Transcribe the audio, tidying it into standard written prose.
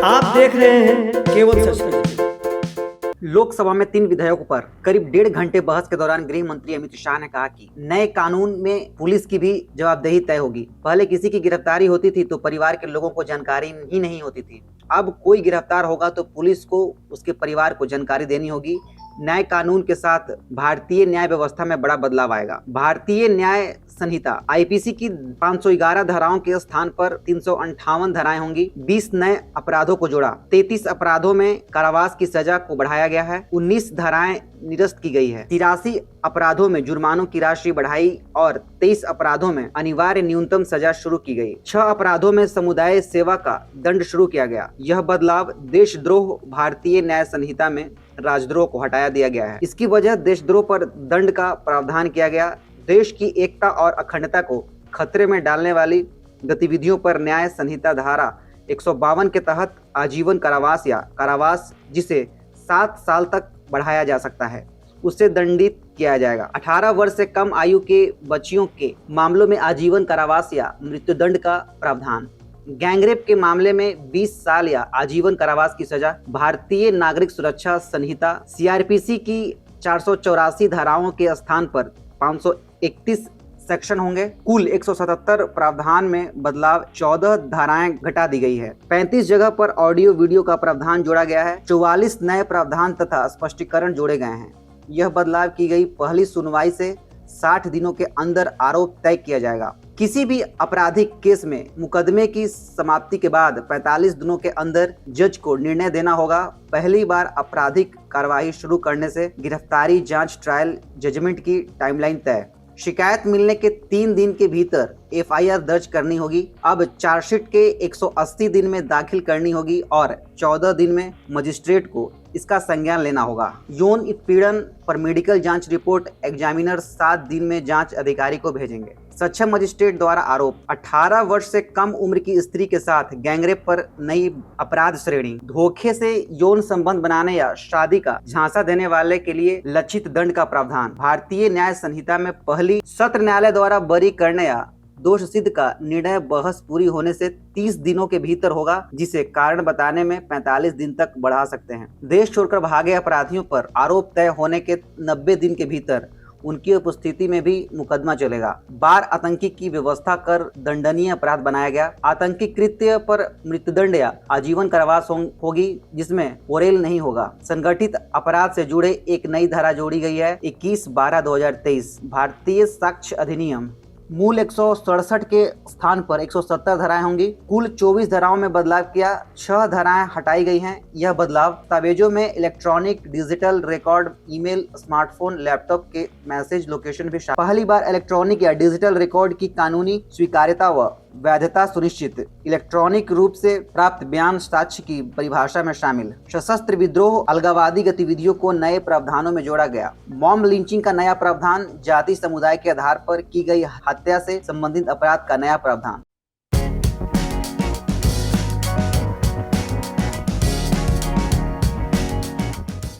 आप देख रहे हैं केवल सच तक। लोकसभा में 3 विधेयकों पर करीब 1.5 घंटे बहस के दौरान गृह मंत्री अमित शाह ने कहा कि नए कानून में पुलिस की भी जवाबदेही तय होगी। पहले किसी की गिरफ्तारी होती थी तो परिवार के लोगों को जानकारी ही नहीं होती थी। अब कोई गिरफ्तार होगा तो पुलिस को उसके परिवार को जानकारी देनी होगी। नए कानून के साथ भारतीय न्याय व्यवस्था में बड़ा बदलाव आएगा। भारतीय न्याय संहिता आईपीसी की 511 धाराओं के स्थान पर 358 धाराएं होंगी। 20 नए अपराधों को जोड़ा। 33 अपराधों में कारावास की सजा को बढ़ाया गया है। 19 धाराएं निरस्त की गई है। 83 अपराधों में जुर्मानों की राशि बढ़ाई और 23 अपराधों में अनिवार्य न्यूनतम सजा शुरू की गई। 6 अपराधों में समुदाय सेवा का दंड शुरू किया गया। यह बदलाव देशद्रोह भारतीय न्याय संहिता में राजद्रोह को हटाया दिया गया है। इसकी वजह देशद्रोह पर दंड का प्रावधान किया गया। देश की एकता और अखंडता को खतरे में डालने वाली गतिविधियों पर न्याय संहिता धारा 152 के तहत आजीवन कारावास या कारावास जिसे 7 साल तक बढ़ाया जा सकता है उससे दंडित किया जाएगा। 18 वर्ष से कम आयु के बच्चियों के मामलों में आजीवन कारावास या मृत्युदंड का प्रावधान। गैंगरेप के मामले में 20 साल या आजीवन कारावास की सजा। भारतीय नागरिक सुरक्षा संहिता सीआरपीसी की 484 धाराओं के स्थान पर 531 सेक्शन होंगे। कुल 177 प्रावधान में बदलाव। 14 धाराएं घटा दी गई है। 35 जगह पर ऑडियो वीडियो का प्रावधान जोड़ा गया है। 44 नए प्रावधान तथा स्पष्टीकरण जोड़े गए हैं। यह बदलाव की गई पहली सुनवाई से 60 दिनों के अंदर आरोप तय किया जाएगा। किसी भी आपराधिक केस में मुकदमे की समाप्ति के बाद 45 दिनों के अंदर जज को निर्णय देना होगा। पहली बार आपराधिक कार्रवाई शुरू करने से गिरफ्तारी, जांच, ट्रायल, जजमेंट की टाइमलाइन तय। शिकायत मिलने के 3 दिन के भीतर एफआईआर दर्ज करनी होगी। अब चार्जशीट के 180 दिन में दाखिल करनी होगी और 14 दिन में मजिस्ट्रेट को इसका संज्ञान लेना होगा। यौन उत्पीड़न पर मेडिकल जांच रिपोर्ट एग्जामिनर 7 दिन में जांच अधिकारी को भेजेंगे। सक्षम मजिस्ट्रेट द्वारा आरोप। 18 वर्ष से कम उम्र की स्त्री के साथ गैंगरेप पर नई अपराध श्रेणी। धोखे से यौन संबंध बनाने या शादी का झांसा देने वाले के लिए लक्षित दंड का प्रावधान। भारतीय न्याय संहिता में पहली सत्र न्यायालय द्वारा बरी करने या दोष सिद्ध का निर्णय बहस पूरी होने से 30 दिनों के भीतर होगा, जिसे कारण बताने में 45 दिन तक बढ़ा सकते हैं। देश छोड़कर भागे अपराधियों पर आरोप तय होने के 90 दिन के भीतर उनकी उपस्थिति में भी मुकदमा चलेगा। बार आतंकी की व्यवस्था कर दंडनीय अपराध बनाया गया। आतंकी कृत्य पर मृत्युदंड या आजीवन कारावास होगी, जिसमें ओरेल नहीं होगा। संगठित अपराध से जुड़े एक नई धारा जोड़ी गई है, 21/12/2023। भारतीय साक्ष्य अधिनियम मूल 167 के स्थान पर 170 धाराएं होंगी। कुल 24 धाराओं में बदलाव किया। 6 धाराएं हटाई गई हैं। यह बदलाव दस्तावेजों में electronic digital record, email, smartphone, laptop के मैसेज लोकेशन भी शामिल। पहली बार इलेक्ट्रॉनिक या डिजिटल रिकॉर्ड की कानूनी स्वीकार्यता व वैधता सुनिश्चित। इलेक्ट्रॉनिक रूप से प्राप्त बयान साक्ष्य की परिभाषा में शामिल। सशस्त्र विद्रोह, अलगाववादी गतिविधियों को नए प्रावधानों में जोड़ा गया। मॉब लिंचिंग का नया प्रावधान। जाति समुदाय के आधार पर की गई हत्या से संबंधित अपराध का नया प्रावधान।